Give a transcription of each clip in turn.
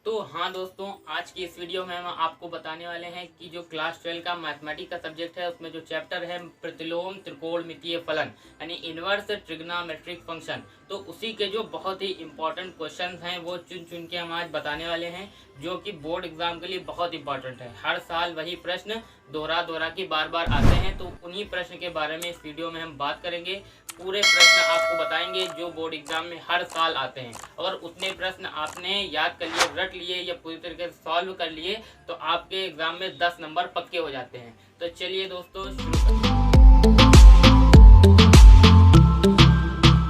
तो हाँ दोस्तों, आज की इस वीडियो में हम आपको बताने वाले हैं कि जो क्लास 12 का मैथमेटिक्स का सब्जेक्ट है उसमें जो चैप्टर है प्रतिलोम त्रिकोणमितीय फलन यानी इनवर्स ट्रिग्नोमेट्रिक फंक्शन, तो उसी के जो बहुत ही इंपॉर्टेंट क्वेश्चंस हैं वो चुन चुन के हम आज बताने वाले हैं, जो कि बोर्ड एग्जाम के लिए बहुत इंपॉर्टेंट है। हर साल वही प्रश्न दोहरा के बार बार आते हैं, तो उन्हीं प्रश्न के बारे में इस वीडियो में हम बात करेंगे। पूरे प्रश्न आपको बताएंगे जो बोर्ड एग्जाम में हर साल आते हैं। अगर उतने प्रश्न आपने याद कर लिए, रट लिए या पूरी तरीके से सॉल्व कर लिए तो आपके एग्जाम में 10 नंबर पक्के हो जाते हैं। तो चलिए दोस्तों शुरू करते हैं।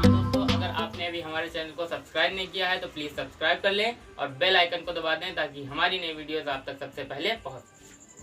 दोस्तों, अगर आपने अभी हमारे चैनल को सब्सक्राइब नहीं किया है तो प्लीज सब्सक्राइब कर लें और बेल आइकन को दबा दें ताकि हमारी नई वीडियोस आप तक सबसे पहले पहुंचे।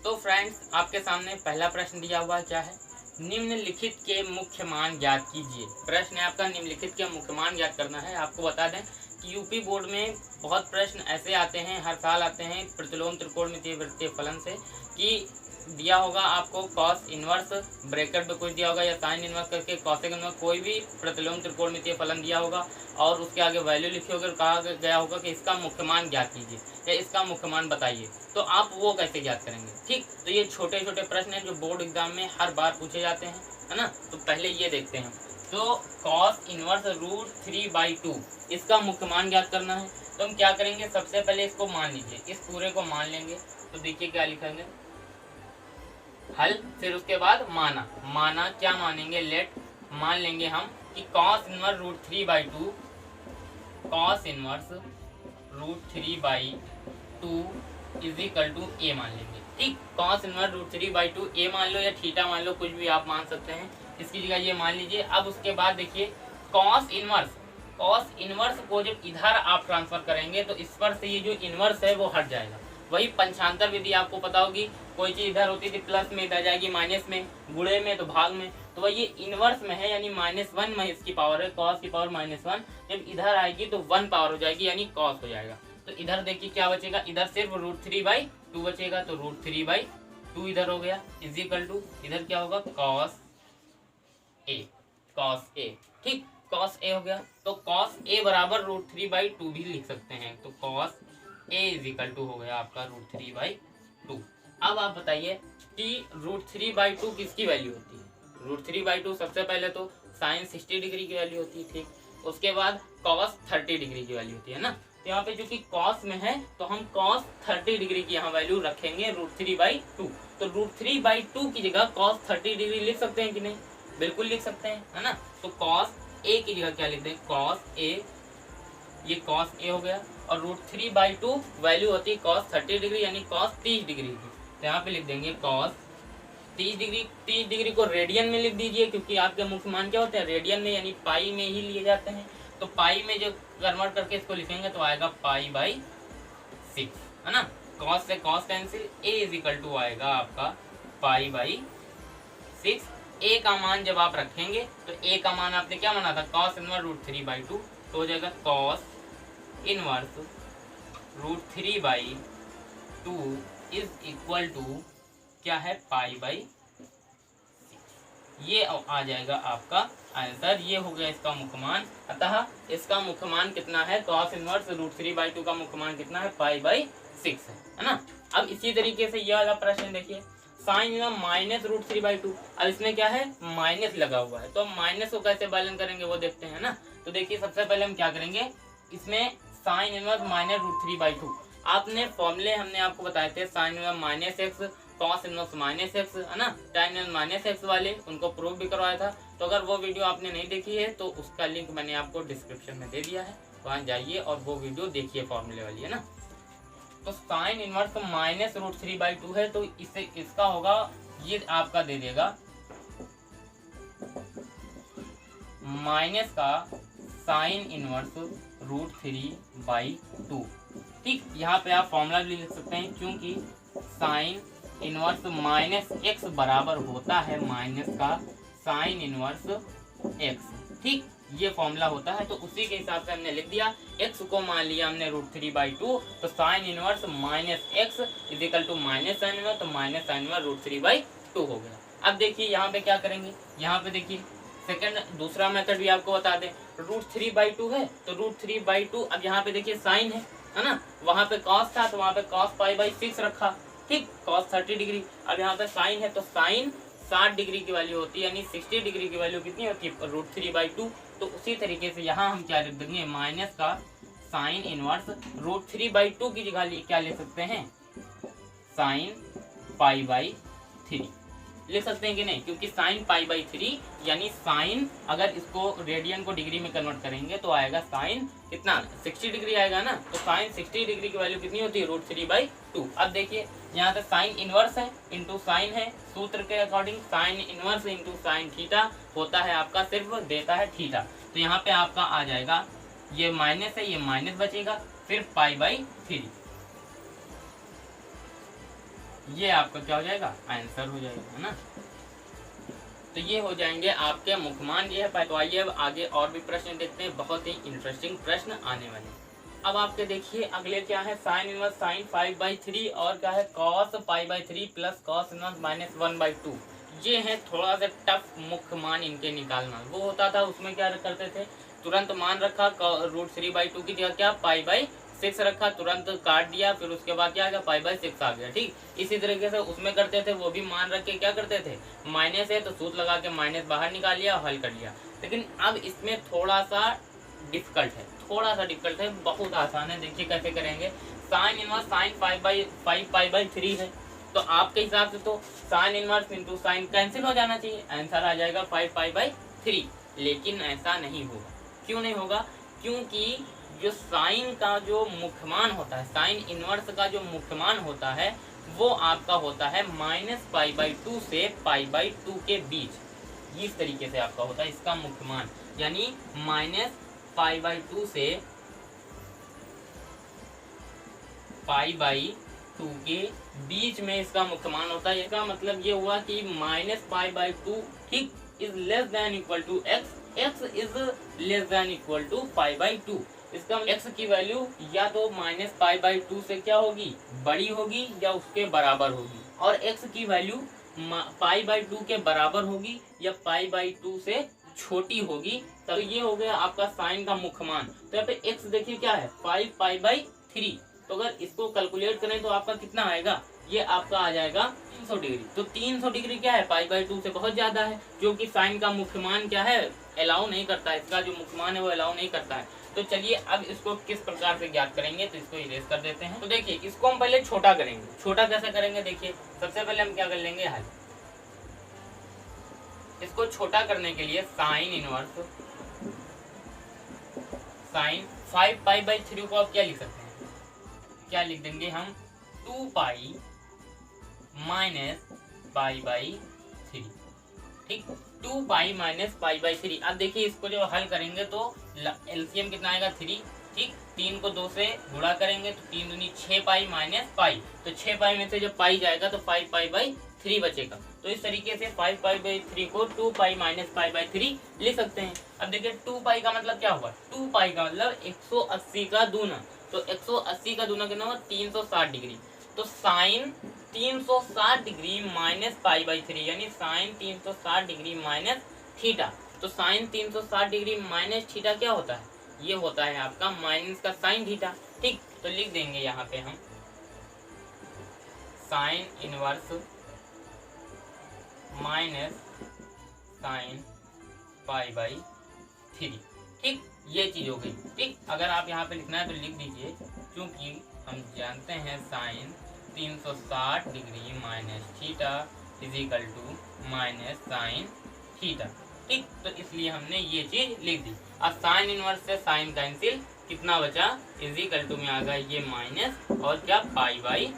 तो फ्रेंड्स, आपके सामने पहला प्रश्न दिया हुआ क्या है, निम्नलिखित के मुख्य मान ज्ञात कीजिए। प्रश्न है आपका, निम्नलिखित के मुख्य मान ज्ञात करना है। आपको बता दें कि यूपी बोर्ड में बहुत प्रश्न ऐसे आते हैं, हर साल आते हैं प्रतिलोम त्रिकोणमितीय वृत्तीय फलन से, कि दिया होगा आपको कॉस इनवर्स ब्रैकेट में कुछ दिया होगा या साइन इनवर्स करके कॉसेक इनवर्स कोई भी प्रतिलोम त्रिकोणमितीय फलन दिया होगा और उसके आगे वैल्यू लिखी होगी और कहा गया होगा कि इसका मुख्य मान ज्ञात कीजिए या इसका मुख्य मान बताइए। तो आप वो कैसे ज्ञात करेंगे? ठीक, तो ये छोटे छोटे प्रश्न हैं जो बोर्ड एग्जाम में हर बार पूछे जाते हैं, है ना। तो पहले ये देखते हैं। तो कॉस इनवर्स √3/2 इसका मुख्य मान ज्ञात करना है। तो हम क्या करेंगे, सबसे पहले इसको मान लीजिए, इस पूरे को मान लेंगे। तो देखिए क्या लिखेंगे, हल, फिर उसके बाद माना क्या मानेंगे, लेट मान लेंगे हम कि cos inverse √3/2 cos inverse √3/2 is equal to a मान लेंगे। ठीक, कॉस इनवर्स √3/2 ए मान लो या थीटा मान लो, कुछ भी आप मान सकते हैं, इसकी जगह ये मान लीजिए। अब उसके बाद देखिए कॉस इनवर्स को जब इधर आप ट्रांसफर करेंगे तो इस पर से ये जो इनवर्स है वो हट जाएगा। वही पंचांतर विधि आपको पता होगी, कोई चीज इधर होती थी प्लस में, इधर जाएगी माइनस में, गुणे में तो भाग में, तो वही ये इनवर्स में है यानी -1 में इसकी पावर है, कॉस की पावर -1, जब इधर आएगी तो 1 पावर हो जाएगी यानी कॉस हो जाएगा। तो इधर देखिए क्या बचेगा, इधर सिर्फ √3/2 बचेगा, तो √3/2 इधर हो गया, इज इक्वल टू इधर क्या होगा कॉस ए। ठीक, कॉस ए हो गया। तो कॉस ए बराबर √3/2 भी लिख सकते हैं, तो cos A is equal to हो गया आपका √3/2। अब आप बताइए कि √3/2 किसकी वैल्यू होती है? √3/2 सबसे पहले तो साइन 60 डिग्री की वैल्यू होती है। ठीक, उसके बाद कॉस 30 डिग्री की वैल्यू होती है ना। तो यहाँ पे जो कि कॉस में है तो हम कॉस 30 डिग्री की यहाँ वैल्यू रखेंगे √3/2। तो √3/2 की जगह कॉस 30 डिग्री लिख सकते हैं कि नहीं? बिल्कुल लिख सकते हैं, है ना। तो कॉस ए की जगह क्या लिखते हैं, कॉस ए, ये कॉस ए हो गया, और √3/2 वैल्यू होती है कॉस 30 डिग्री यानी कॉस 30 डिग्री की। तो यहाँ पे लिख देंगे कॉस 30 डिग्री। 30 डिग्री को रेडियन में लिख दीजिए, क्योंकि आपके मुख्य मान क्या होते हैं, रेडियन में यानी पाई में ही लिए जाते हैं। तो पाई में जो कन्वर्ट करके इसको लिखेंगे तो आएगा π/6, है ना। कॉस से cos cancel, A is equal to आएगा आपका π/6। ए का मान जब आप रखेंगे तो ए का मान आपने क्या माना था, कॉस इनवर्स √3/2, तो हो जाएगा cos inverse √3/2 is equal to क्या है, π/6। ये आ जाएगा आपका आंसर, ये हो गया इसका मुख्य मान। अतः इसका मुख्य मान कितना है, कॉस इनवर्स √3/2 का मुख्य मान कितना है, π/6 है ना। अब इसी तरीके से यह वाला प्रश्न देखिए, साइन -√3/2। अब इसमें क्या है, माइनस लगा हुआ है, तो हम माइनस को कैसे बैलेंस करेंगे वो देखते हैं ना। तो देखिए सबसे पहले हम क्या करेंगे, इसमें साइन इनवर्स -√3/2, आपने फॉर्मूले हमने आपको बताए थे, sign inverse -x, cos inverse -x, है ना, tan इनवर्स -x वाले, उनको प्रूव भी करवाया था। तो अगर वो वीडियो आपने नहीं देखी है तो उसका लिंक मैंने आपको डिस्क्रिप्शन में दे दिया है, वहाँ जाइए और वो वीडियो देखिए, फॉर्मूले वाली, है ना। तो साइन इनवर्स -√3/2 है, तो इससे इसका होगा, ये आपका दे देगा माइनस का साइन इनवर्स √3/2। ठीक, यहाँ पे आप फॉर्मूला भी लिख सकते हैं, क्योंकि साइन इनवर्स -x बराबर होता है माइनस का साइन इनवर्स x। ठीक, ये फॉर्मूला होता है, तो उसी के हिसाब से हमने लिख दिया। x को मान लिया हमने √3/2, तो sine inverse -x is equal to minus sine inverse, तो माइनस साइन इनवर्स √3/2 हो गया। अब देखिए यहाँ पे क्या करेंगे, यहाँ पे देखिए सेकंड दूसरा मेथड भी आपको बता दें, √3/2 है तो √3/2, अब यहाँ पे देखिए साइन है है ना, वहां पे कॉस था तो वहां पे कॉस पाई बाई 6 रखा, ठीक, कॉस 30 डिग्री। अब यहाँ पे साइन है तो साइन 60 डिग्री की वैल्यू होती है, यानी 60 डिग्री की वैल्यू कितनी होती है, √3/2। तो उसी तरीके से यहाँ हम क्या लिख देंगे, माइनस का साइन इनवर्स √3/2 की जगह क्या ले सकते हैं, साइन π/3 लिख सकते हैं कि नहीं, क्योंकि साइन π/3 यानी साइन अगर इसको रेडियन को डिग्री में कन्वर्ट करेंगे तो आएगा साइन कितना, 60 डिग्री आएगा ना। तो साइन 60 डिग्री की वैल्यू कितनी होती है, √3/2। अब देखिए यहाँ पे साइन इनवर्स है इंटू साइन है, सूत्र के according sine inverse into sine theta होता है आपका, सिर्फ देता है थीटा। तो यहाँ पे आपका आ जाएगा, ये माइनस है, ये माइनस बचेगा, फिर π/3, ये आपका क्या हो जाएगा, आंसर हो जाएगा, है ना। तो ये हो जाएंगे आपके मुख्यमान, ये है। तो आइए अब आगे और भी प्रश्न देखते हैं, बहुत ही इंटरेस्टिंग प्रश्न आने वाले हैं। अब आपके देखिए अगले क्या है, साइन इनवर्स साइन 5/3 और क्या है कॉस π/3 प्लस कॉस इनवर्स -1/2। ये है थोड़ा सा टफ मुख्य मान इनके निकालना। वो होता था उसमें क्या करते थे, तुरंत मान रखा √3/2 की जगह क्या π/6 रखा, तुरंत काट दिया, फिर उसके बाद क्या आ गया π/6 आ गया, ठीक। इसी तरीके से उसमें करते थे, वो भी मान रख के क्या करते थे, माइनस है तो सूत्र लगा के माइनस बाहर निकाल लिया, हल कर लिया। लेकिन अब इसमें थोड़ा सा डिफिकल्ट है, थोड़ा सा डिफिकल्ट है, बहुत आसान है। देखिए कैसे करेंगे, साइन इनवर्स साइन 5 π/3 है, तो आपके हिसाब से तो sine inverse into sine cancel हो जाना चाहिए, आंसर आ जाएगा 5 π/3। लेकिन ऐसा नहीं होगा, क्यों नहीं होगा, क्योंकि जो साइन का जो मुख्यमान होता है, साइन इनवर्स का जो मुख्यमान होता है वो आपका होता है -π/2 से π/2 के बीच। इस तरीके से आपका होता है इसका मुख्यमान, यानी -π/2 से π/2 के बीच में इसका मुख्यमान होता है। इसका मतलब ये हुआ कि -π/2 ठीक is less than equal to x is less than equal to π/2। इसका x की वैल्यू या तो -π/2 से क्या होगी, बड़ी होगी या उसके बराबर होगी, और x की वैल्यू π/2 के बराबर होगी या π/2 से छोटी होगी। तो ये हो गया आपका साइन का मुख्य मान। तो यहाँ पे x देखिए क्या है 5 π/3, तो अगर इसको कैलकुलेट करें तो आपका कितना आएगा, ये आपका आ जाएगा 300 डिग्री। तो 300 डिग्री क्या है, π/2 से बहुत ज्यादा है, जो कि साइन का मुख्य मान क्या है, अलाउ नहीं करता है, इसका जो मुख्य मान है वो अलाउ नहीं करता है। तो चलिए अब इसको किस प्रकार से ज्ञात करेंगे, तो इसको इरेज कर देते हैं। तो देखिए इसको हम पहले छोटा करेंगे। छोटा कैसे करेंगे, देखिए सबसे पहले हम क्या कर लेंगे, हल। इसको छोटा करने के लिए साइन इनवर्स साइन 5 π/3 को आप क्या लिख सकते हैं, क्या लिख देंगे हम, 2 π -π/3, ठीक, 2 π -π/3। अब देखिए इसको जब हल करेंगे तो एलसीएम कितना आएगा 3, ठीक, 3 को 2 से गुणा करेंगे तो 3 दूनी 6 π -π, तो 6 π में से जब पाई जाएगा तो 5 π/3 बचेगा। तो इस तरीके से 5 π/3 को 2 π -π/3 लिख सकते हैं। अब देखिए 2 π का मतलब क्या हुआ, 2 π का मतलब 180 का दूना, तो 180 का दूना कितना हुआ 360 डिग्री। तो साइन 360 डिग्री -π/3 यानी साइन 360 डिग्री माइनस थीटा। तो साइन 360 डिग्री माइनस थीटा क्या होता है, ये होता है आपका माइनस का साइन थीटा, ठीक। तो लिख देंगे यहाँ पे हम साइन इनवर्स माइनस साइन π/3, ठीक, ये चीज हो गई, ठीक। अगर आप यहाँ पे लिखना है तो लिख दीजिए, क्योंकि हम जानते हैं sine 360 degree minus theta is equal to minus sine theta, ठीक। तो इसलिए हमने ये चीज लिख दी। अब साइन इनवर्स से साइन कैंसिल, कितना बचा, इज इक्वल टू में आ गया ये माइनस और क्या π/3।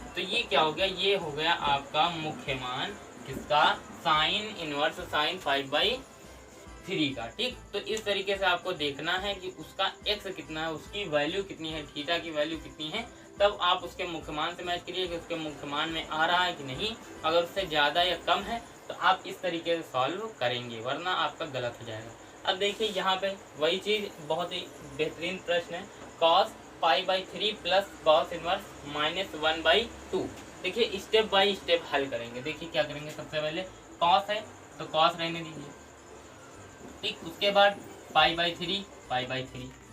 तो ये क्या हो गया, ये हो गया आपका मुख्य मान किसका, साइन इनवर्स साइन 5/3 का, ठीक। तो इस तरीके से आपको देखना है कि उसका x कितना है, उसकी वैल्यू कितनी है, थीटा की वैल्यू कितनी है, तब आप उसके मुख्य मान से मैच करिए कि उसके मुख्य मान में आ रहा है कि नहीं। अगर उससे ज़्यादा या कम है तो आप इस तरीके से सॉल्व करेंगे, वरना आपका गलत हो जाएगा। अब देखिए यहाँ पे वही चीज़, बहुत ही बेहतरीन प्रश्न है, cos π/3 प्लस कॉस इनवर्स -1/2। देखिए स्टेप बाय स्टेप हल करेंगे। देखिए क्या करेंगे, सबसे पहले कॉस है तो कॉस रहने दीजिए, ठीक। उसके बाद π/3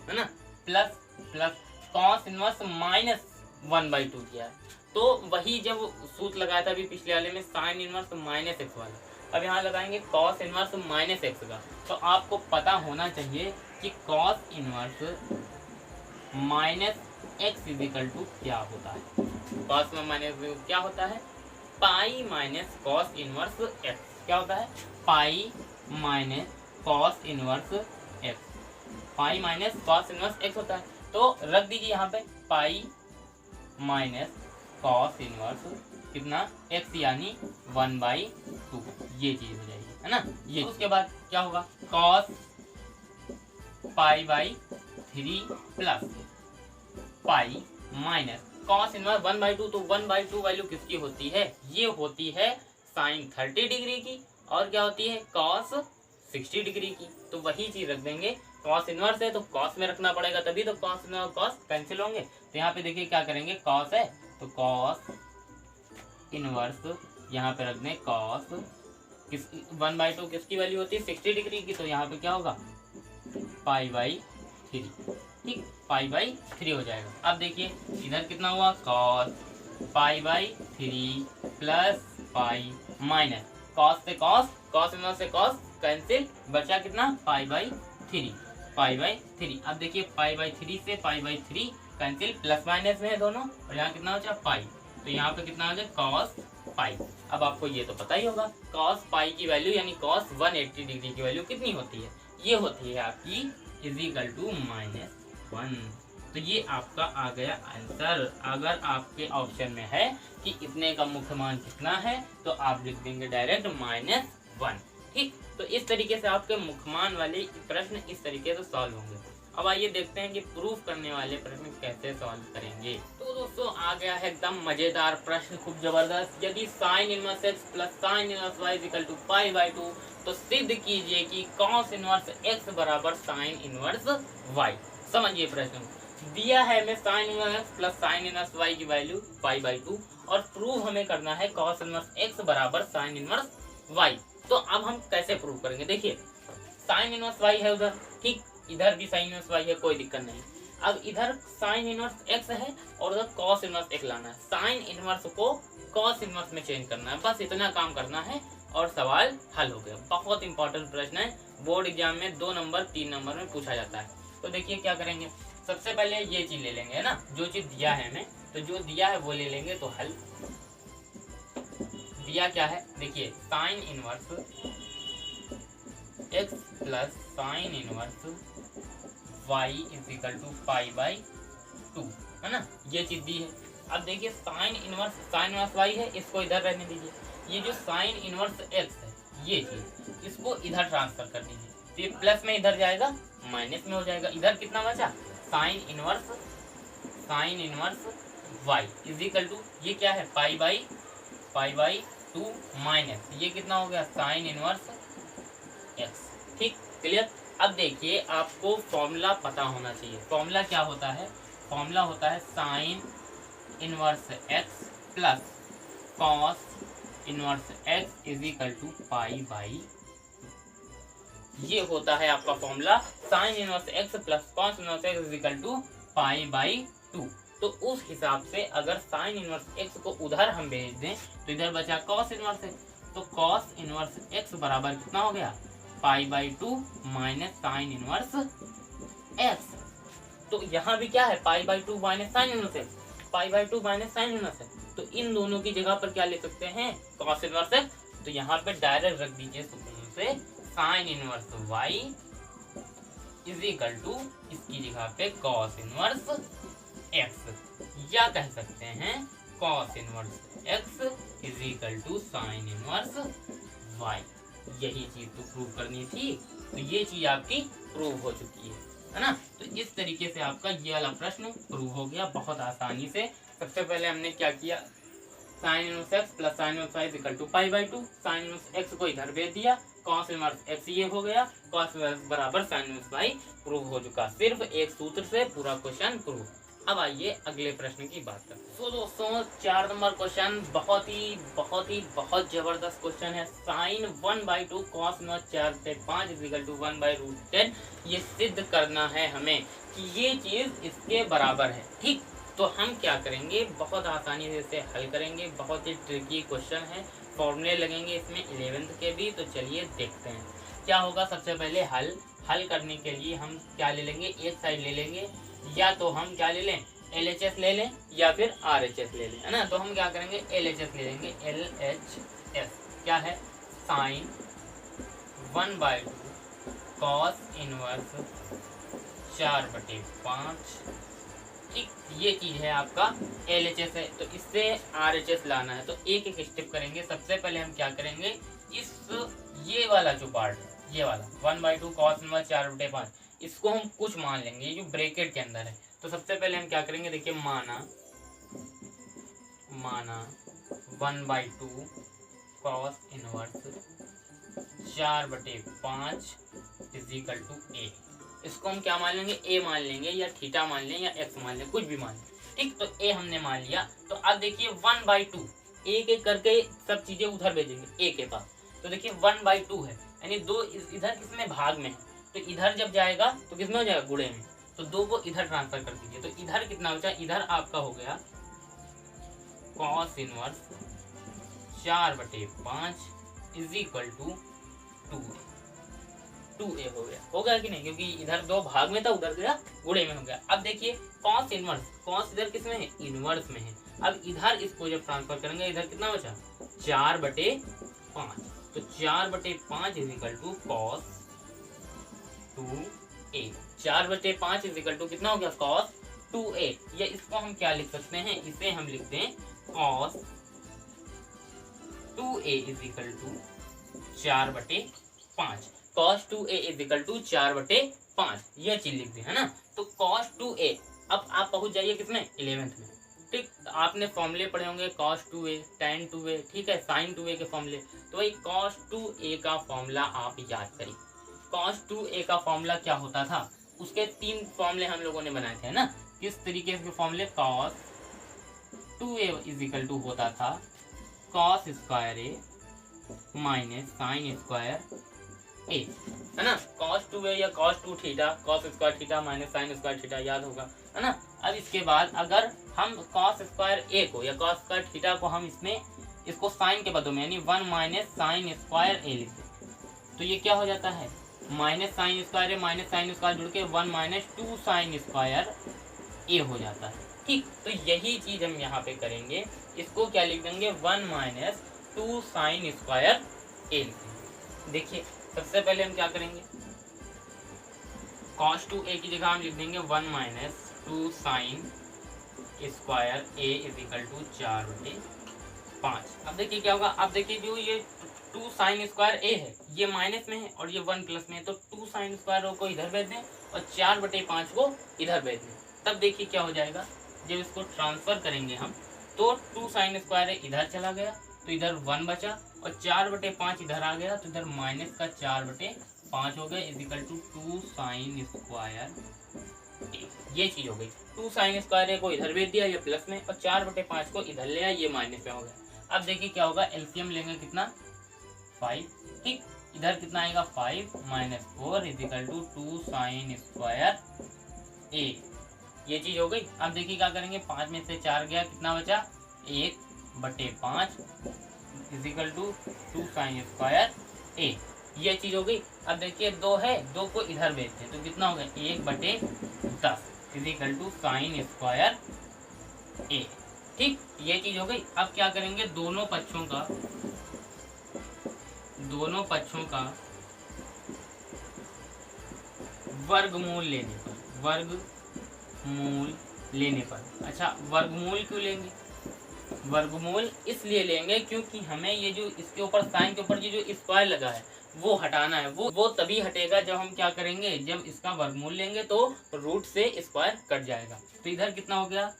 है ना, plus plus cos inverse minus 1/2 किया है। तो वही जब सूत्र लगाया था अभी पिछले वाले में साइन इनवर्स माइनस एक्स वाला, अब यहाँ लगाएंगे कॉस इनवर्स माइनस एक्स का। तो आपको पता होना चाहिए कि cos inverse minus x is equal to क्या होता है। कॉस में माइनस क्या होता है, pi minus cos inverse x. क्या होता है, pi minus cos inverse x, pi minus cos inverse x होता है। तो रख दीजिए यहाँ पे पाई माइनस कॉस इनवर्स कितना एक्स यानी 1/2, ये चीज हो जाएगी, है ना ये। उसके बाद क्या होगा, कॉस पाई/3 plus pi minus cos inverse 1/2। तो 1/2 वैल्यू किसकी होती है, ये होती है साइन 30 डिग्री की, और क्या होती है कॉस 60 डिग्री की। तो वही चीज रख देंगे, कॉस इनवर्स है तो कॉस में रखना पड़ेगा, तभी तो कॉस इनवर्स कॉस कैंसिल होंगे। तो यहाँ पे देखिए क्या करेंगे, कॉस है तो कॉस इनवर्स यहाँ पे रख दें कॉस 1/2 किसकी वैल्यू होती है 60 डिग्री की। तो यहाँ पे क्या होगा पाई/3, ठीक, पाई/3 हो जाएगा। अब देखिए इधर कितना हुआ, कॉस पाई/3 प्लस पाई माइनस कॉस से कॉस, कॉस इनवर्स से कॉस कैंसिल, बचा कितना पाई/3, पाई/3। अब देखिए पाई/3 से पाई/3 कैंसिल, प्लस माइनस में है दोनों, और यहाँ कितना बचा पाई। तो यहाँ पे कितना आ गया कॉस पाई। अब आपको ये तो पता ही होगा कॉस पाई की वैल्यू यानी कॉस 180 डिग्री की वैल्यू कितनी होती है, ये होती है आपकी इजिकल टू -1। तो ये आपका आ गया आंसर। अगर आपके ऑप्शन में है कि इतने का मुख्य मान कितना है तो आप लिख देंगे डायरेक्ट -1, ठीक। तो इस तरीके से आपके मुख्य मान वाले प्रश्न इस तरीके से सॉल्व होंगे। अब आइए देखते हैं कि प्रूफ करने वाले प्रश्न कैसे सॉल्व करेंगे। तो दोस्तों आ गया है एकदम मजेदार प्रश्न, खूब जबरदस्त। यदि sine inverse x plus sine inverse y equal to पाई/2 तो सिद्ध कीजिए कि कॉस इनवर्स एक्स बराबर साइन इनवर्स वाई। समझिए प्रश्न दिया है हमें sine inverse x plus sine inverse y की वैल्यू पाई/2, और प्रूव हमें करना है कॉस इनवर्स एक्स बराबर साइन इनवर्स वाई। तो अब हम कैसे प्रूव करेंगे, देखिए साइन इनवर्स वाई है उधर, ठीक, इधर भी साइन इनवर्स वाई है, कोई दिक्कत नहीं। अब इधर साइन इनवर्स एक्स है और उधर कॉस इनवर्स एक्स लाना है। साइन इनवर्स को कॉस इनवर्स में चेंज करना है, बस इतना काम करना है और सवाल हल हो गया। बहुत इंपॉर्टेंट प्रश्न है, बोर्ड एग्जाम में 2 नंबर 3 नंबर में पूछा जाता है। तो देखिए क्या करेंगे, सबसे पहले ये चीज ले लेंगे, है ना, जो चीज दिया है हमें, तो जो दिया है वो ले लेंगे। तो हल दिया क्या है, देखिए sine inverse x plus sine inverse y is equal to पाई/2, है ना, ये चीज दी है। अब देखिए साइन इनवर्स वाई है, इसको इधर रहने दीजिए। ये जो साइन इनवर्स एक्स है ये चीज, इसको इधर ट्रांसफर कर दीजिए। तो ये प्लस में इधर जाएगा माइनस में हो जाएगा। इधर कितना बचा sine inverse y is equal to ये क्या है पाई/2 माइनस ये कितना हो गया साइन इनवर्स एक्स, ठीक, क्लियर। अब देखिए आपको फॉर्मूला पता होना चाहिए। फॉर्मूला क्या होता है, फॉर्मूला होता है sine inverse x plus cos inverse x is equal to pi. ये होता है आपका formula, sine inverse x plus cos inverse x is equal to पाई/2। तो उस हिसाब से अगर साइन इनवर्स एक्स को उधर हम भेज दें तो इधर बचा कॉस इनवर्स एक्स, तो कॉस इनवर्स एक्स बराबर कितना हो गया pi minus sine inverse x. तो यहाँ भी क्या है पाई/2 minus sine inverse x, pi minus sine inverse x. तो इन दोनों की जगह पर क्या ले सकते हैं कॉस इनवर्स एक्स। तो यहाँ पे डायरेक्ट रख दीजिए सुकून से sine inverse y is equal to इसकी जगह पे कॉस इनवर्स एक्स, या कह सकते हैं cos inverse x is equal to sine inverse y. यही चीज तो प्रूव करनी थी, तो ये चीज आपकी प्रूव हो चुकी है ना। तो इस तरीके से आपका ये वाला प्रश्न प्रूव हो गया बहुत आसानी से। सबसे पहले हमने क्या किया, sine inverse x plus sine inverse y equal to pi, साइन इनवर्स एक्स को इधर भेज दिया, कॉस इनवर्स एक्स ये हो गया, कॉस इनवर्स बराबर साइन इनवर्स वाई प्रूव हो चुका। सिर्फ एक सूत्र से पूरा क्वेश्चन प्रूव। अब आइए अगले प्रश्न की बात करते हैं। तो दोस्तों 4 नंबर क्वेश्चन बहुत जबरदस्त क्वेश्चन है। साइन 1/2 कॉस 4/5 इक्वल टू 1/√10 ये सिद्ध करना है हमें कि ये चीज इसके बराबर है। ठीक, तो हम क्या करेंगे, बहुत आसानी से इसे हल करेंगे। बहुत ही ट्रिकी क्वेश्चन है, फॉर्मूले लगेंगे इसमें 11th के भी। तो चलिए देखते हैं क्या होगा। सबसे पहले हल करने के लिए हम क्या ले लेंगे, एक साइड ले लेंगे, या तो हम क्या ले लें, LHS ले लें या फिर RHS ले लें, है ना। तो हम क्या करेंगे, LHS ले लेंगे। LHS क्या है, साइन 1/2 कॉस इनवर्स 4/5। ठीक, ये चीज है आपका LHS है। तो इससे RHS लाना है, तो एक एक स्टेप करेंगे। सबसे पहले हम क्या करेंगे, इस ये वाला जो पार्ट है, ये वाला 1/2 कॉस इनवर्स 4/5, इसको हम कुछ मान लेंगे, ये जो ब्रैकेट के अंदर है। तो सबसे पहले हम क्या करेंगे, देखिए माना 1/2 cos inverse 4/5 is equal to A। इसको हम क्या मान लेंगे, A मान लेंगे, या थीटा मान लें, या X मान लें, कुछ भी मान लें। ठीक, तो A हमने मान लिया। तो अब देखिए 1/2, एक एक करके सब चीजें उधर भेजेंगे A के पास। तो देखिए 1/2 है, यानी 2 इधर किसमें, भाग में है। तो इधर जब जाएगा तो किसमें हो जाएगा, गुणे में। तो 2 को इधर ट्रांसफर कर दीजिए। तो इधर कितना बचा, इधर आपका हो गया cos inverse 4/5 is equal to 2A हो गया कि नहीं, क्योंकि इधर 2 भाग में था, उधर गया गुणे में हो गया। अब देखिए कॉस इनवर्स, कॉस इधर किसमें है, इनवर्स में है। अब इधर इसको जब ट्रांसफर करेंगे, इधर कितना बचा, 4/5। तो 4/5 is equal to cos 2A। 4/5 is equal to कितना हो गया, कॉस 2A। या इसको हम क्या लिख सकते हैं, इसे हम लिखते हैं cos 2A is equal to 4/5। cos 2A is equal to 4/5, यह चीज लिख दी है ना। तो cos 2A, अब आप पहुंच जाइए किसमें, 11th में। ठीक, तो आपने फॉर्मूले पढ़े होंगे, cos 2A, tan 2A, ठीक है, sin 2A के फॉर्मूले। तो भाई cos 2A का फॉर्मूला आप याद करिए। cos 2A का फॉर्मूला क्या होता था, उसके 3 फॉर्मूले हम लोगों ने बनाए थे ना। किस तरीके के फॉर्मूले, cos 2A is equal to होता था cos square A minus sin square A, है ना। cos 2A या cos 2 theta, cos square theta minus sin square theta, याद होगा, है ना। अब इसके बाद अगर हम cos स्क्वायर A को या cos स्क्वायर थीटा को हम इसको sin के पदों में, यानी 1 माइनस sin स्क्वायर A लिखते हैं, तो ये क्या हो जाता है, minus sin square A minus sin square जुड़ के 1 माइनस 2 sin स्क्वायर A हो जाता है। ठीक, तो यही चीज हम यहाँ पे करेंगे। इसको क्या लिख देंगे, 1 माइनस 2 sin स्क्वायर A लिख देंगे। देखिए सबसे पहले हम क्या करेंगे, cos 2A की जगह हम लिख देंगे 1 minus 2 sin square A is equal to 4/5। अब देखिए क्या होगा, अब देखिए जो ये 2 sin स्क्वायर A है, ये माइनस में है और ये 1 प्लस में है। तो 2 sin स्क्वायर को इधर भेज दें और 4/5 को इधर भेज दें। तब देखिए क्या हो जाएगा, जब इसको ट्रांसफर करेंगे हम, तो 2 sin स्क्वायर A इधर चला गया, तो इधर 1 बचा, और 4/5 इधर आ गया, तो इधर माइनस का 4/5 हो गया is equal to 2 sin square A। ये चीज हो गई। 2 sin स्क्वायर A को इधर भेज दिया, ये प्लस में, और 4/5 को इधर ले आया, ये माइनस में हो गया। अब देखिए क्या होगा, एलसीएम लेंगे कितना, 5। ठीक, इधर कितना आएगा, 5 minus 4 is equal to 2 sin square A। ये चीज हो गई। अब देखिए क्या करेंगे, 5 में से 4 गया, कितना बचा, 1/5 is equal to 2 sin square A। ये चीज हो गई। अब देखिए 2 है, 2 को इधर भेजते हैं, तो कितना हो गया, 1/10 is equal to sin square A। ठीक, ये चीज हो गई। अब क्या करेंगे, दोनों पक्षों का वर्गमूल लेने पर, अच्छा वर्गमूल क्यों लेंगे, वर्गमूल इसलिए लेंगे क्योंकि हमें ये जो इसके ऊपर साइन के ऊपर ये जो स्क्वायर लगा है वो हटाना है। वो तभी हटेगा जब हम क्या करेंगे, जब इसका वर्गमूल लेंगे तो रूट से स्क्वायर कट जाएगा। तो इधर कितना हो गया,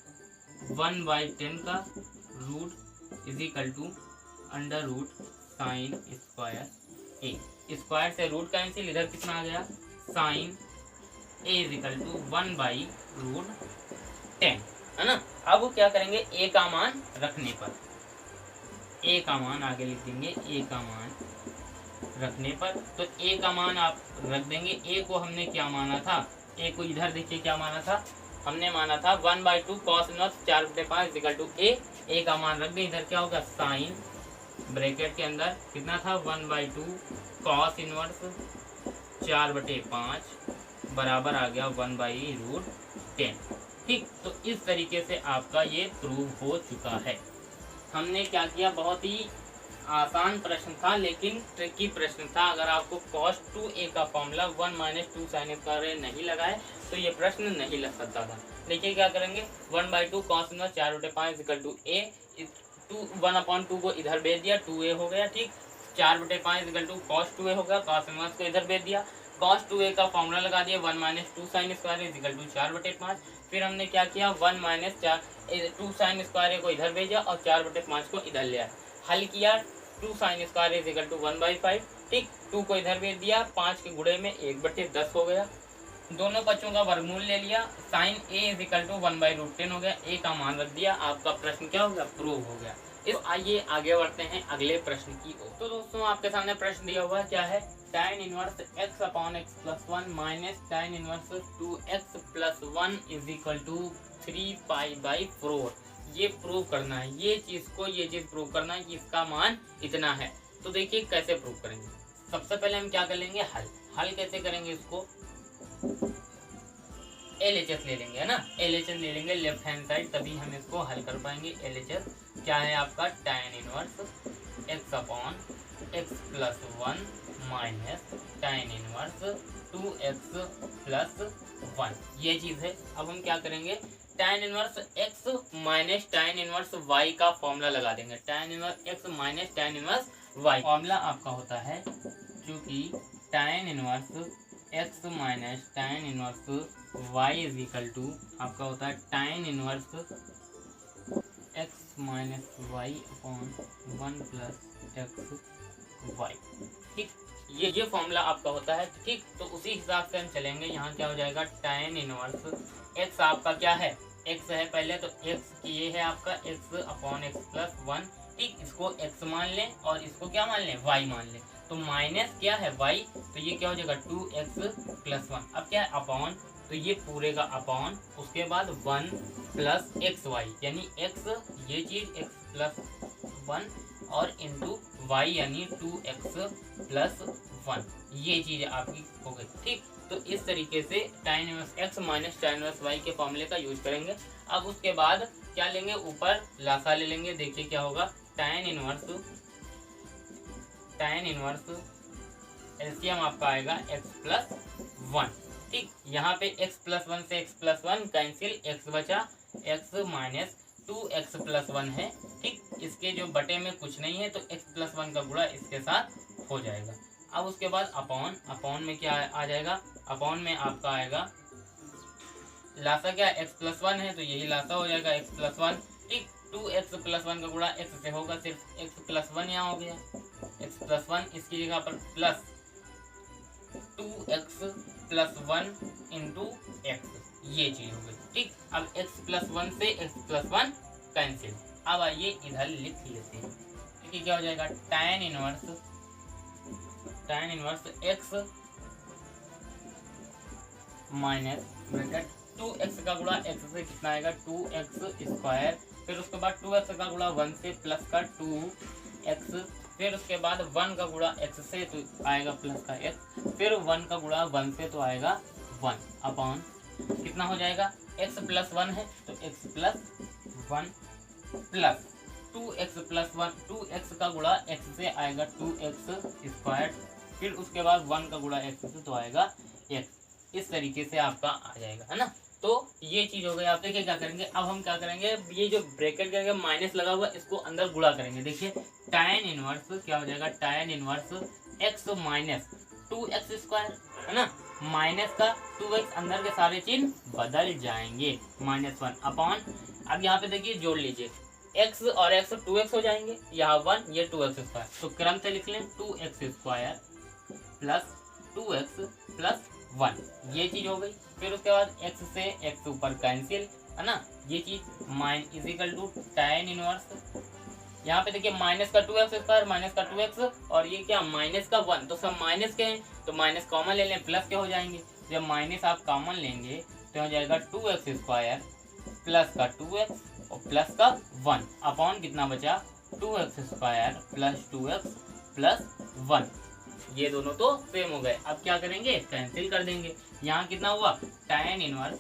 1/10 का root is equal to under root sine square A। Square से रूट कैंसिल, इधर कितना आ गया, sine A is equal to 1/√10। है ना। अब क्या करेंगे, ए का मान रखने पर, ए का मान आगे लिख देंगे, ए का मान रखने पर, तो ए का मान आप रख देंगे। ए को हमने क्या माना था, ए को इधर देखिए क्या माना था, हमने माना था 1/2 cos इनवर्स 4/5 इक्वल टू ए का मान रख दें। इधर क्या होगा, साइन ब्रैकेट के अंदर कितना था 1/2 cos इनवर्स 4/5 बराबर आ गया 1/√10। ठीक, तो इस तरीके से आपका ये प्रूव हो चुका है। हमने क्या किया, बहुत ही आसान प्रश्न था लेकिन ट्रिकी प्रश्न था। अगर आपको cos 2a का फॉर्मूला 1 - 2 sin स्क्वायर नहीं लगाए तो ये प्रश्न नहीं लग सकता था। देखिए क्या करेंगे, 1/2 cos इनवर्स 4/5 इक्वल टू ए, 1/2 को इधर भेज दिया, 2a हो गया। ठीक, 4/5 इक्वल टू cos 2a हो गया, cos इनवर्स को इधर भेज दिया, cos 2a का फॉर्मूला लगा दिया 1 - 2 sin स्क्वायर इक्वल टू 4/5। फिर हमने क्या किया, 1 - 2 sin स्क्वायर को इधर भेजा और 4/5 को इधर ले आया, हल किया, 2 sin स्क्वायर इक्वल टू 1/5। ठीक, 2 को इधर भेज दिया, 5 के गुणे में 1/10 हो गया, दोनों बच्चों का वर्गमूल ले लिया, साइन ए इक्वल टू 1/√10 हो गया, ए का मान रख दिया, आपका प्रश्न क्या हो गया, प्रूव हो गया। तो आइए आगे बढ़ते हैं अगले प्रश्न की ओर। तो दोस्तों आपके सामने प्रश्न दिया हुआ क्या है, tan inverse x upon x plus 1 minus tan inverse 2x plus 1 is equal to 3π/4। ये प्रूव करना है, ये चीज प्रूव करना है कि इसका मान इतना है। तो देखिए कैसे प्रूव करेंगे। सबसे पहले हम क्या कर लेंगे, हल कैसे करेंगे, इसको LHS ले लेंगे, है ना, LHS ले लेंगे लेफ्ट हैंड साइड, तभी हम इसको हल कर पाएंगे। LHS क्या है आपका, tan inverse x upon x plus 1 minus tan inverse 2x plus 1, ये चीज है। अब हम क्या करेंगे, tan inverse x minus tan inverse y का फॉर्मूला लगा देंगे। tan inverse x minus tan inverse y formula आपका होता है, क्योंकि tan inverse x minus tan inverse y is equal to आपका होता है tan inverse x minus y upon 1 plus x y। ठीक, ये फॉर्मूला आपका होता है। ठीक, तो उसी हिसाब से हम चलेंगे। यहाँ क्या हो जाएगा, tan इनवर्स x आपका क्या है, x है पहले, तो x ये है आपका x अपॉन x प्लस 1। ठीक, इसको x मान लें और इसको क्या मान लें, y मान लें, तो माइनस क्या है y, तो ये क्या हो जाएगा 2x प्लस 1। अब क्या है अपॉन, तो ये पूरे का अपॉन, उसके बाद 1 प्लस xy, यानी x ये चीज x प्लस 1 और इंटू y यानी 2x प्लस 1, ये चीज आपकी हो गई। ठीक, तो इस तरीके से tan inverse x minus tan inverse y के फॉर्मूले का यूज करेंगे। अब उसके बाद क्या लेंगे, ऊपर लासा ले लेंगे। देखिए क्या होगा, tan इनवर्स एलसीएम आपका आएगा x प्लस 1। ठीक, यहाँ पे x प्लस 1 से x प्लस 1 कैंसिल, x बचा, x माइनस 2x प्लस 1 है। ठीक, इसके जो बटे में कुछ नहीं है तो x प्लस 1 का गुणा इसके साथ हो जाएगा। अब उसके बाद अपॉन में क्या आ जाएगा, अपॉन में आपका आएगा लासा क्या x प्लस 1 है, तो यही लासा हो जाएगा x प्लस 1। ठीक, 2x प्लस 1 का गुणा x से होगा, सिर्फ x प्लस 1 यहाँ हो गया, x प्लस 1, इसकी जगह पर plus 2x plus 1 into x, ये चीज हो गई। ठीक, अब x प्लस 1 से x प्लस 1 कैंसिल। अब आइए इधर लिख लेते हैं। देखिए क्या हो जाएगा, tan inverse x minus bracket 2x का गुणा x से कितना आएगा 2x स्क्वायर, फिर उसके बाद 2x का गुणा 1 से प्लस का 2x, फिर उसके बाद 1 का गुणा x से तो आएगा प्लस का x, फिर 1 का गुणा 1 से तो आएगा 1 अपॉन कितना हो जाएगा, x प्लस 1 है तो x plus 1 plus 2x plus 1, 2x का गुणा x से आएगा 2x स्क्वायर, फिर उसके बाद 1 का गुणा x से तो आएगा x। इस तरीके से आपका आ जाएगा, है ना। तो ये चीज हो गई। आप देखिए क्या करेंगे, अब हम क्या करेंगे, ये जो ब्रैकेट करके माइनस लगा हुआ इसको अंदर गुणा करेंगे। देखिए tan इनवर्स क्या हो जाएगा, tan inverse x minus 2x square, है ना, माइनस का 2x, अंदर के सारे चिन्ह बदल जाएंगे, -1 अपॉन, अब यहाँ पे देखिए जोड़ लीजिए, x और x 2x हो जाएंगे, यहाँ 1 ये 2x स्क्वायर, तो क्रम से लिख लें 2x square plus 2x plus 1, ये चीज हो गई। फिर उसके बाद x से x ऊपर कैंसिल, है ना। ये चीज माइन is equal to tan inverse, यहाँ पे देखिए माइनस का 2x² माइनस का 2x और ये क्या माइनस का 1, तो सब माइनस के हैं तो माइनस कॉमन ले लें, प्लस के हो जाएंगे। जब माइनस आप कॉमन लेंगे तो हो जाएगा 2x² प्लस का 2x और प्लस का 1 अपॉन कितना बचा 2x² प्लस 2x प्लस 1। ये दोनों तो सेम हो गए। अब क्या करेंगे, कैंसिल कर देंगे। यहाँ कितना हुआ tan इनवर्स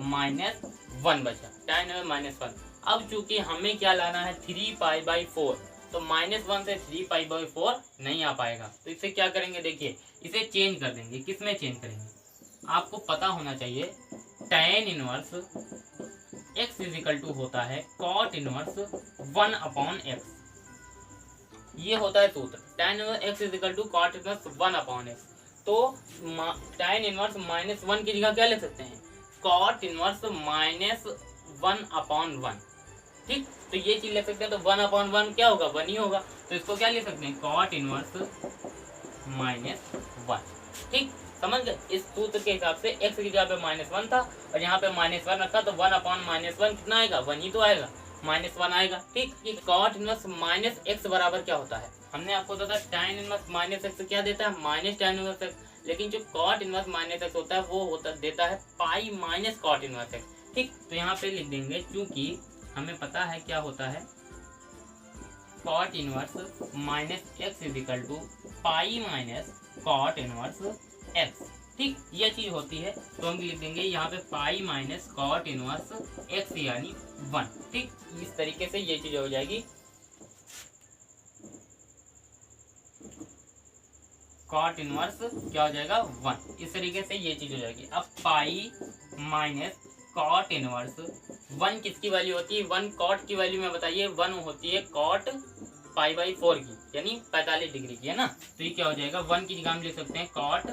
-1 बचा, tan इनवर्स -1। अब चूंकि हमें क्या लाना है 3π/4, तो -1 से 3π/4 नहीं आ पाएगा, तो इसे क्या करेंगे, देखिए इसे चेंज कर देंगे। किस में चेंज करेंगे, आपको पता होना चाहिए tan inverse x is equal to होता है cot इनवर्स 1/x। ये होता है सूत्र, tan inverse x is equal to cot inverse 1/x। तो tan इनवर्स -1 की जगह क्या लिख सकते हैं, cot इनवर्स -1/1। ठीक, तो ये चीज लिख सकते हैं। तो 1/1 क्या होगा, 1 ही होगा। तो इसको क्या लिख सकते हैं, cot इनवर्स -1। ठीक, समझ गए। इस सूत्र के हिसाब से x की जगह पे -1 था और यहाँ पे -1 रखा, तो 1/-1 कितना आएगा, 1 ही तो आएगा, -1 आएगा। ठीक, ये cot इनवर्स -x बराबर क्या होता है, हमने आपको बताया tan इनवर्स -x क्या देता है, -tan इनवर्स x। लेकिन जो cot इनवर्स -x होता है वो देता है pi minus cot inverse x। ठीक, तो यहाँ पे लिख देंगे, चूंकि हमें पता है क्या होता है cot inverse -x is equal to pi minus cot inverse x। ठीक, ये चीज होती है, तो हम लिख देंगे यहाँ पे pi minus cot inverse x यानी 1। ठीक, इस तरीके से ये चीज हो जाएगी, cot इनवर्स क्या हो जाएगा 1। इस तरीके से ये चीज हो जाएगी। अब पाई माइनस cot इनवर्स 1 किसकी वैल्यू होती है, 1 cot की वैल्यू में बताइए, 1 होती है cot π/4 की, यानी 45 डिग्री की, है ना। तो ये क्या हो जाएगा, 1 की जगह हम लिख सकते हैं cot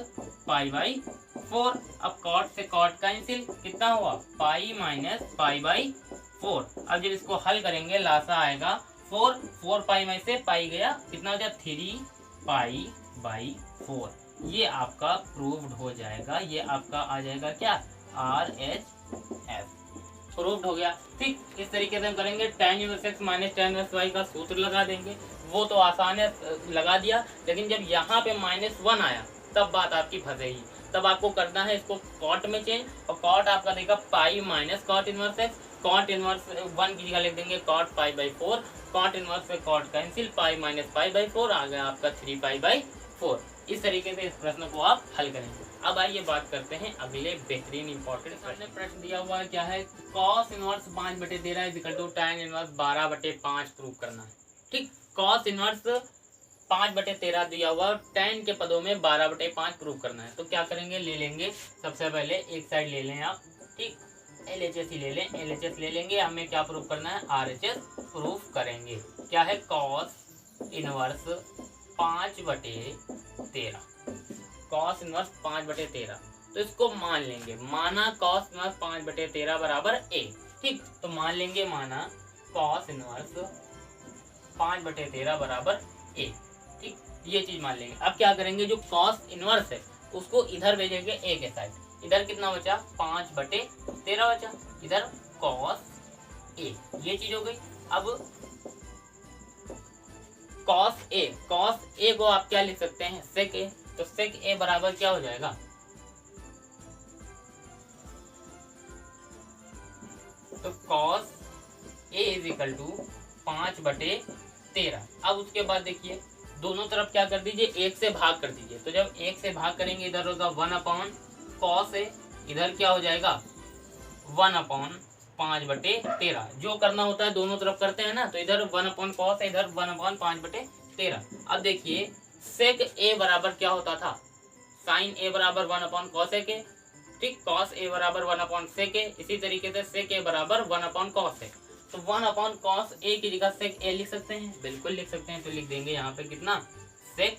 π/4। अब cot से cot कैंसिल, कितना हुआ पाई माइनस π/4। अब जब इसको हल करेंगे लासा आएगा 4 पाई में से पाई गया, कितना हो जाएगा 3π/4। ये आपका प्रूव्ड हो जाएगा, ये आपका आ जाएगा क्या RHS, प्रूव्ड हो गया। ठीक, इस तरीके से हम करेंगे। tan inverse x minus tan inverse y का सूत्र लगा देंगे, वो तो आसान है, लगा दिया। लेकिन जब यहाँ पे -1 आया तब बात आपकी फंसेगी, तब आपको करना है इसको cot में चेंज, और cot आपका देगा पाई minus cot inverse x। cot inverse 1 की जगह लिख देंगे cot π/4, cot इनवर्स से cot कैंसिल, पाई माइनस π/4 आ गया आपका 3π/4। इस तरीके से इस प्रश्न को आप हल करेंगे। अब आइए बात करते हैं अगले बेहतरीन इंपॉर्टेंट प्रश्न। प्रश्न दिया हुआ है क्या है, cos inverse 5/13 is equal to tan inverse 12/5 prove करना है। ठीक, cos इनवर्स 5/13 दिया हुआ, tan के पदों में 12/5 प्रूव करना है। तो क्या करेंगे, ले लेंगे सबसे पहले एक साइड ले लें आप। ठीक, LHS ही ले लें, LHS ले लेंगे। हमें क्या प्रूव करना है, RHS प्रूफ करेंगे। क्या है, cos इनवर्स 5/13, cos इनवर्स 5/13। तो इसको मान लेंगे, माना cos इनवर्स 5/13 बराबर a। ठीक, तो मान लेंगे, माना cos इनवर्स 5/13 बराबर a। ठीक, ये चीज मान लेंगे। अब क्या करेंगे, जो cos इनवर्स है उसको इधर भेजेंगे a के साइड। इधर कितना बचा, 5/13 बचा, इधर cos a, ये चीज हो गई। अब cos a को आप क्या लिख सकते हैं, sec a। तो sec a बराबर क्या हो जाएगा, तो cos a is equal to 5/13। अब उसके बाद देखिए दोनों तरफ क्या कर दीजिए, 1 से भाग कर दीजिए। तो जब 1 से भाग करेंगे, इधर होगा 1/cos a, इधर क्या हो जाएगा 1/5/13। जो करना होता है दोनों तरफ करते हैं ना, तो इधर 1/cos, इधर 1/5/13। अब देखिए sec a बराबर क्या होता था, sin a बराबर 1/cos a के। ठीक, cos a बराबर 1/sec a। इसी तरीके से sec a बराबर 1/cos a। तो 1/cos a की जगह sec a लिख सकते हैं, बिल्कुल लिख सकते हैं। तो लिख देंगे यहाँ पे कितना, sec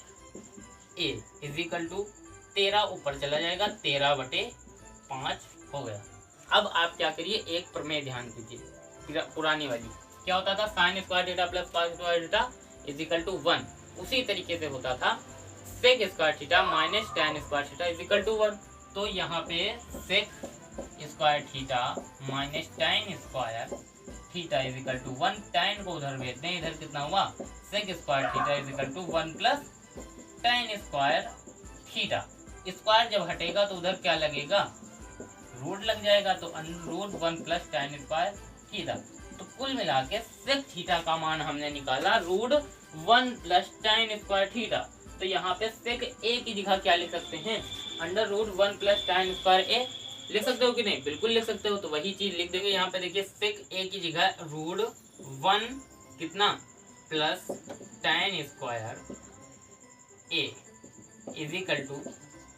a is equal to 13 ऊपर चला जाएगा, 13/5 हो गया। अब आप क्या करिए, एक प्रमेय ध्यान दीजिए, पुरानी वाली क्या होता था, sin square theta plus cos square theta is equal to 1। उसी तरीके से होता था sec square theta minus tan square theta is equal to 1। तो यहाँ पे sec square theta minus tan square theta is equal to 1। tan को उधर भेज दें, इधर कितना हुआ sec square theta is equal to 1 plus tan square theta. Square जब हटेगा तो उधर क्या लगेगा, रूट लग जाएगा, तो root 1 plus tan square theta. तो कुल मिला के सेक थीटा का मान हमने निकाला root 1 plus tan square theta. तो यहाँ पे सेक ए की जगह क्या लिख सकते हैं, under root 1 plus tan square A लिख सकते हो कि नहीं, बिल्कुल लिख सकते हो। तो वही चीज लिख देंगे यहाँ पे, देखिए सेक ए की जगह रूट 1 कितना plus tan square A is equal to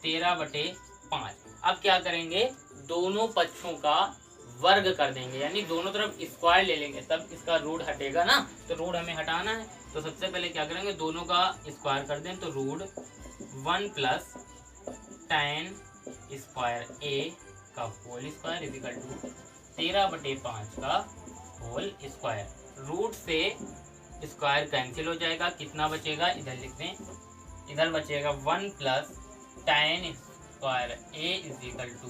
13/5। अब क्या करेंगे, दोनों पक्षों का वर्ग कर देंगे, यानी दोनों तरफ स्क्वायर ले लेंगे, तब इसका रूट हटेगा ना, तो रूट हमें हटाना है। तो सबसे पहले क्या करेंगे, दोनों का स्क्वायर कर दें, तो root 1 plus tan square A का whole square is equal to 13/5 का होल स्क्वायर। रूट से स्क्वायर कैंसिल हो जाएगा, कितना बचेगा इधर लिख दें, इधर बचेगा 1 plus tan square A is equal to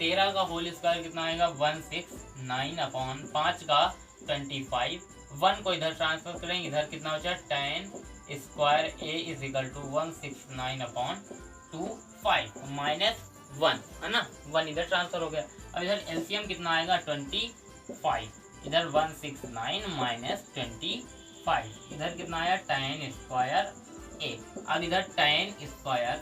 13 का होल स्क्वायर कितना आएगा 169/5 का 25। 1 को इधर ट्रांसफर करेंगे, इधर कितना बचा tan square A is equal to 169/25 minus 1 है ना, 1 इधर ट्रांसफर हो गया। अब इधर एलसीएम कितना आएगा 25, इधर 169 माइनस 25, इधर कितना आया tan स्क्वायर ए। अब इधर tan square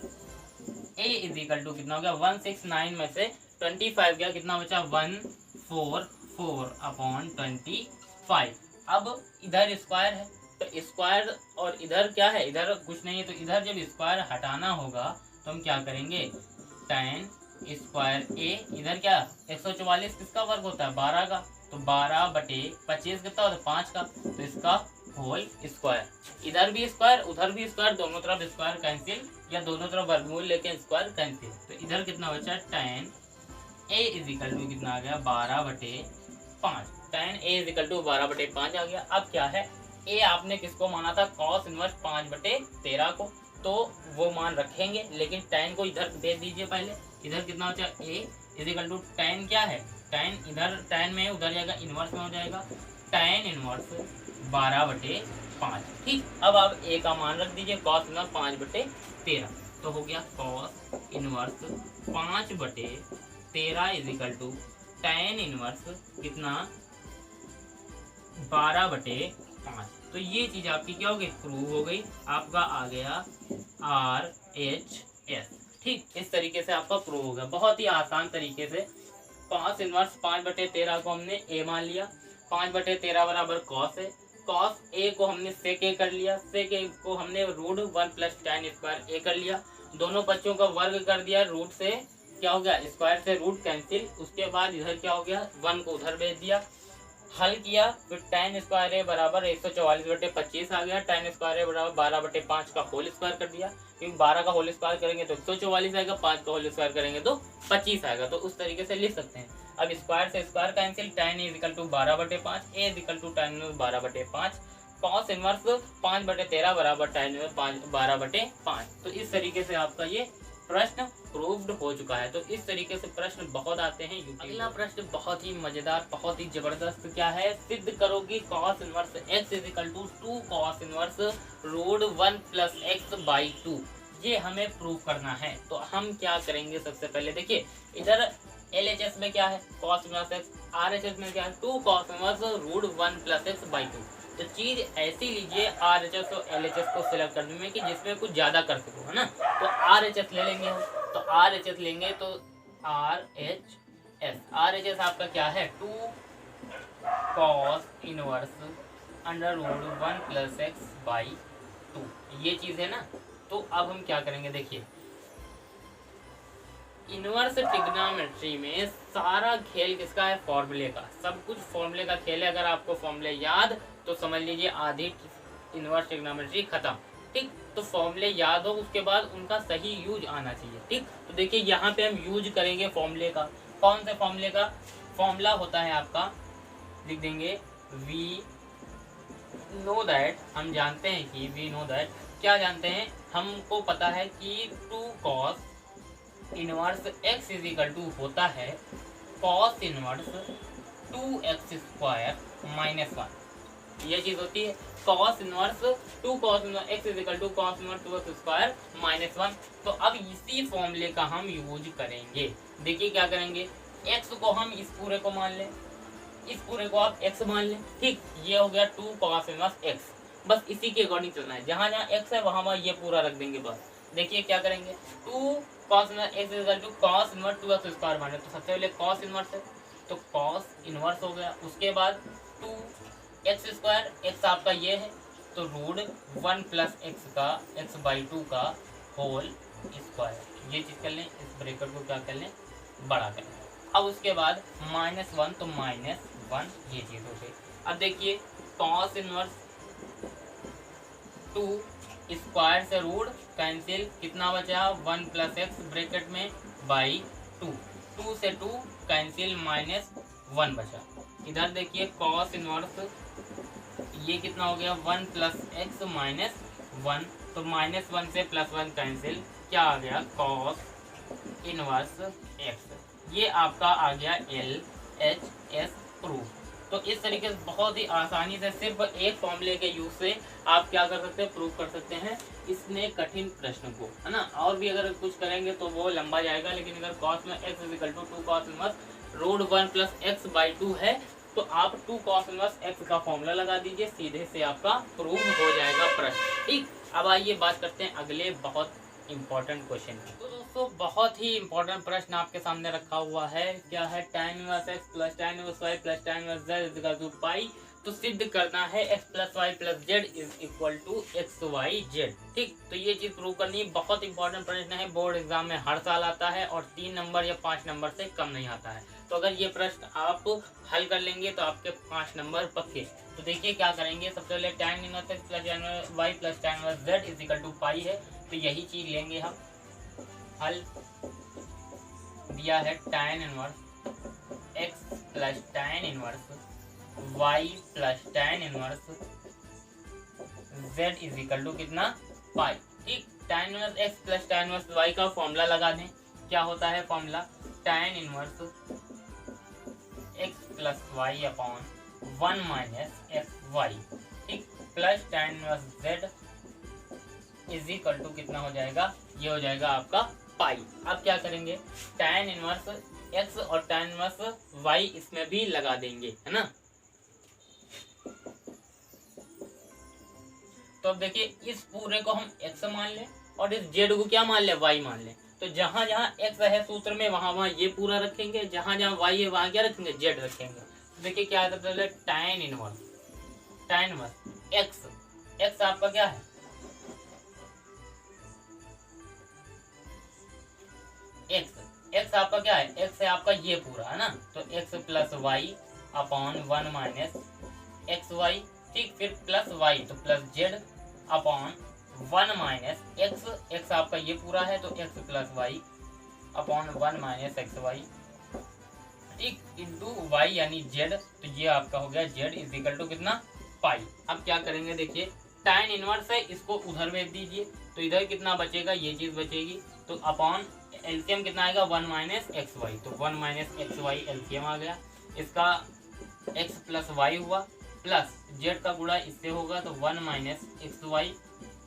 A is equal to कितना हो गया 169 में से 25 गया, कितना बचा 144/25। अब इधर स्क्वायर है, तो स्क्वायर और इधर क्या है, इधर कुछ नहीं है, तो इधर जब स्क्वायर हटाना होगा तो हम क्या करेंगे, tan स्क्वायर ए, इधर क्या 144 किसका वर्ग होता है 12 का, तो 12/25 कितना होता है 5 का, तो इसका होल स्क्वायर। इधर भी स्क्वायर उधर भी स्क्वायर, दोनों तरफ स्क्वायर कैंसिल, या दोनों तरफ वर्गमूल लेके स्क्वायर कैंसिल। तो इधर कितना बचा tan A is equal to कितना आ गया 12/5, tan A is equal to 12/5 आ गया। अब क्या है, ए आपने किसको माना था cos इनवर्स 5/13 को, तो वो मान रखेंगे, लेकिन tan को इधर भेज दीजिए पहले। इधर कितना बचा a is equal to tan क्या है, tan इधर tan में उधर जाएगा इनवर्स में हो जाएगा tan इनवर्स 12/5। ठीक, अब आप a का मान रख दीजिए cos इनवर्स 5/13, तो हो गया cos inverse 5/13 is equal to tan inverse कितना 12/5। तो ये चीज आपकी क्या हो गई, प्रूव हो गई, आपका आ गया RHS। ठीक, इस तरीके से आपका प्रूव हो गया, बहुत ही आसान तरीके से। cos इनवर्स 5/13 को हमने a मान लिया, 5/13 बराबर cos है, cos a को हमने sec a कर लिया, sec a को हमने root 1 plus tan square a कर लिया, दोनों बच्चों का वर्ग कर दिया, रूट से क्या हो गया स्क्वायर से रूट कैंसिल। उसके बाद इधर क्या हो गया 1 को उधर भेज दिया, हल किया, फिर tan स्क्वायर ए बराबर 144/25 आ गया, tan स्क्वायर ए बराबर 12/5 का होल स्क्वायर कर दिया, क्योंकि 12 का होल स्क्वायर करेंगे तो 144 आएगा, 5 का होल स्क्वायर करेंगे तो 25 आएगा। तो उस तरीके से लिख सकते हैं। अब स्क्वायर से square cancel, tan is equal to 12/5, A is equal to tan 12/5, cos inverse 5/13 बराबर tan 12/5। तो इस तरीके से आपका ये प्रश्न प्रूव्ड हो चुका है। तो इस तरीके से प्रश्न बहुत आते हैं। अगला प्रश्न बहुत ही मजेदार, बहुत ही जबरदस्त क्या है, सिद्ध करो कि cos inverse x is equal to 2 cos inverse root 1 plus x/2। ये हमें प्रूव करना है। तो हम क्या करेंगे, सबसे पहले देखिए इधर LHS में क्या है cos इनवर्स x, RHS में क्या है 2 cos inverse root 1 plus x/2। तो चीज ऐसी लीजिए RHS और LHS को सिलेक्ट करने में कि जिसमें कुछ ज्यादा कर सको, है ना। तो RHS ले लेंगे हम, तो RHS लेंगे तो RHS आपका क्या है 2 cos inverse under root 1 plus x/2, ये चीज है ना। तो अब हम क्या करेंगे, देखिए इनवर्स ट्रिग्नोमेट्री में सारा खेल किसका है, फॉर्मूले का, सब कुछ फॉर्मूले का खेल है। अगर आपको फॉर्मूले याद तो समझ लीजिए आधी इनवर्स ट्रिग्नोमेट्री खत्म। ठीक, तो फॉर्मूले याद हो, उसके बाद उनका सही यूज आना चाहिए। ठीक, तो देखिए यहाँ पे हम यूज करेंगे फॉर्मूले का। कौन से फॉर्मूले का, फॉर्मूला होता है आपका, लिख देंगे वी नो दैट, हम जानते हैं कि वी नो दैट, क्या जानते हैं, हमको पता है कि 2 cos inverse x is equal to होता है कॉस इनवर्स 2x² -1, ये चीज होती है cos inverse 2 cos inverse x is to cos inverse 2x² -1। तो अब इसी फॉर्मूले का हम यूज करेंगे। देखिए क्या करेंगे, x को हम इस पूरे को मान लें, इस पूरे को आप x मान लें, ठीक। ये हो गया 2 cos इनवर्स x, बस इसी के अकॉर्डिंग चलना है, जहां जहां x है वहां ये पूरा रख देंगे बस। देखिए क्या करेंगे, 2 cos inverse x is to cos inverse 2x² -, तो सबसे पहले cos इनवर्स है तो cos इनवर्स हो गया। उसके बाद 2x², x आपका ये है तो रूट 1 + x का x/2 का होल स्क्वायर, ये चीज कर लें, इस ब्रैकेट को क्या कर लें, बड़ा कर लें। अब उसके बाद -1 तो -1 ये चीज हो गई। अब देखिए cos इनवर्स 2 स्क्वायर से रूट कैंसिल, कितना बचा 1 + x ब्रैकेट में बाई 2, 2 से 2 कैंसिल -1 बचा। इधर देखिए cos इनवर्स ये कितना हो गया 1 + x -1, तो -1 से +1 कैंसिल, क्या आ गया cos इनवर्स x। ये आपका आ गया LHS प्रूफ। तो इस तरीके से बहुत ही आसानी से सिर्फ एक फॉर्मूले के यूज से आप क्या कर सकते हैं, प्रूव कर सकते हैं इसने कठिन प्रश्न को, है ना। और भी अगर कुछ करेंगे तो वो लंबा जाएगा, लेकिन अगर cos में x is to 2 cos inverse root 1 + x/2 है तो आप 2 cos इनवर्स x का फॉर्मूला लगा दीजिए, सीधे से आपका प्रूव हो जाएगा प्रश्न, ठीक। अब आइए बात करते हैं अगले बहुत इंपॉर्टेंट क्वेश्चन की। तो दोस्तों बहुत ही इंपॉर्टेंट प्रश्न आपके सामने रखा हुआ है, क्या है, tan inverse x + tan inverse y + tan inverse z is equal to pi. तो सिद्ध करना है x + y + z is equal to xyz, ठीक। तो ये चीज प्रूव करनी है, बहुत इंपॉर्टेंट प्रश्न है, बोर्ड एग्जाम में हर साल आता है और 3 नंबर या 5 नंबर से कम नहीं आता है। तो अगर ये प्रश्न आप हल कर लेंगे तो आपके 5 नंबर पक्के। तो देखिए क्या करेंगे, सबसे पहले tan inverse x + tan inverse y + tan inverse z is equal to pi है, तो यही चीज लेंगे हम। हल दिया है tan inverse x + tan inverse y + tan inverse z is equal to कितना, पाई, ठीक। tan inverse x + tan inverse y का फॉर्मूला लगा दें, क्या होता है formula, tan inverse x + y upon 1 - xy, ठीक, plus tan inverse z is equal to कितना हो जाएगा, ये हो जाएगा आपका पाई। अब क्या करेंगे, tan इनवर्स x और tan इनवर्स y इसमें भी लगा देंगे, है ना। तो अब देखिए इस पूरे को हम x मान लें और इस z को क्या मान लें, y मान लें। तो जहां जहां x है सूत्र में वहां वहां ये पूरा रखेंगे, जहां जहां y है वहां क्या रखेंगे, z रखेंगे। तो देखिए क्या आता है, tan इनवर्स x आपका क्या है, x आपका क्या है, x है आपका ये पूरा, है ना। तो x + y अपॉन 1 - xy, ठीक, फिर प्लस y तो प्लस z अपॉन 1 - x आपका ये पूरा है तो x + y अपॉन 1 - xy, ठीक, इंटू y यानी z, तो ये आपका हो गया z इज इक्वल टू कितना, पाई। अब क्या करेंगे, देखिए tan इनवर्स है, इसको उधर भेज दीजिए, तो इधर कितना बचेगा, ये चीज बचेगी, तो अपॉन एलसीएम कितना आएगा 1 - xy, तो 1 - xy एलसीएम आ गया, इसका x + y हुआ, प्लस z का गुणा इससे होगा तो 1 - xy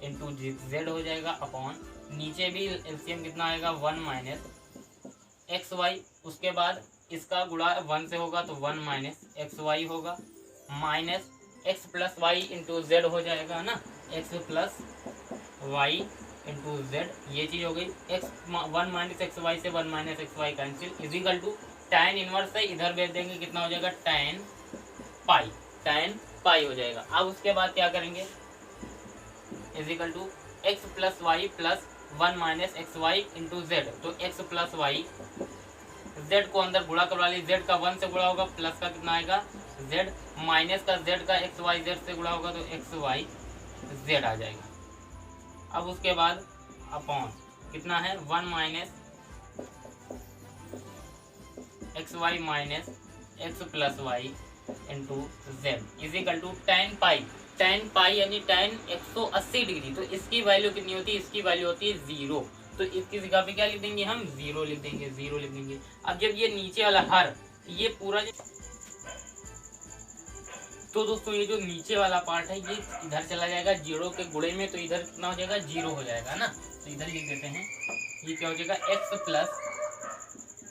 इंटू z हो जाएगा, अपॉन नीचे भी एलसीएम कितना आएगा 1 - xy, उसके बाद इसका गुणा 1 से होगा तो 1 - xy होगा, minus x + y into z हो जाएगा ना, x + y इंटू z, ये चीज हो गई। 1 - xy से 1 - xy cancel, is equal to tan inverse से इधर भेज देंगे, कितना हो जाएगा tan पाई हो जाएगा। अब उसके बाद क्या करेंगे, is equal to x + y + 1 - xy into z, तो x + y, z को अंदर गुणा करवा लीजिए, z का 1 से गुणा होगा, प्लस का कितना आएगा z, माइनस का z का xy z से गुणा होगा तो xy z आ जाएगा। अब उसके बाद अपॉन कितना है 1 - xy minus x + y into z is equal to tan pi यानी tan 180 डिग्री, तो इसकी वैल्यू कितनी होती है, इसकी वैल्यू होती है 0, तो इसकी जगह पे क्या लिख देंगे हम 0 लिख देंगे, 0 लिख देंगे। अब जब ये नीचे वाला हर ये पूरा तो दोस्तों ये जो नीचे वाला पार्ट है ये इधर चला जाएगा 0 के गुणे में, तो इधर कितना हो जाएगा 0 हो जाएगा ना। तो इधर लिख देते हैं ये क्या हो जाएगा x plus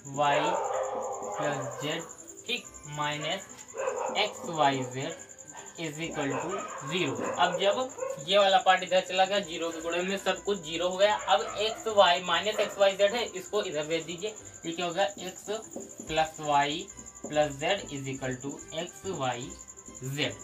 y plus z, ठीक, minus x y z is equal to 0। अब जब ये वाला पार्ट इधर चला गया 0 के गुणे में सब कुछ 0 हो गया। अब x y minus x y z है, इसको इधर भेज दीजिए। ये क्या होगा x plus y plus z is equal to x y z.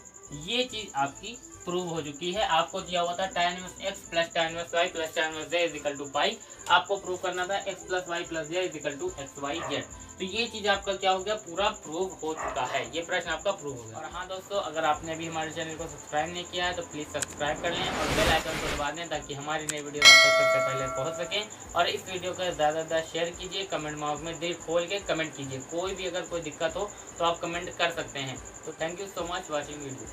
ये चीज आपकी प्रूव हो चुकी है। आपको दिया हुआ था tan inverse x plus tan inverse y plus tan inverse z is equal to pi. आपको प्रूव करना था x plus y plus z is equal to x y z. तो ये चीज आपका क्या हो गया, पूरा प्रूव हो चुका है, ये प्रश्न आपका प्रूव हो गया। और हाँ दोस्तों, अगर आपने अभी हमारे चैनल को सब्सक्राइब नहीं किया है तो प्लीज सब्सक्राइब कर लें और बेल आइकन को दबा दें ताकि हमारी नई वीडियो आप तक सबसे पहले पहुंच सकें। और इस वीडियो को ज़्यादा से ज़्यादा शेयर कीजिए, कमेंट बॉक्स में दिल खोल के कमेंट कीजिए। कोई भी अगर कोई दिक्कत हो तो आप कमेंट कर सकते हैं। तो thank you so much watching video.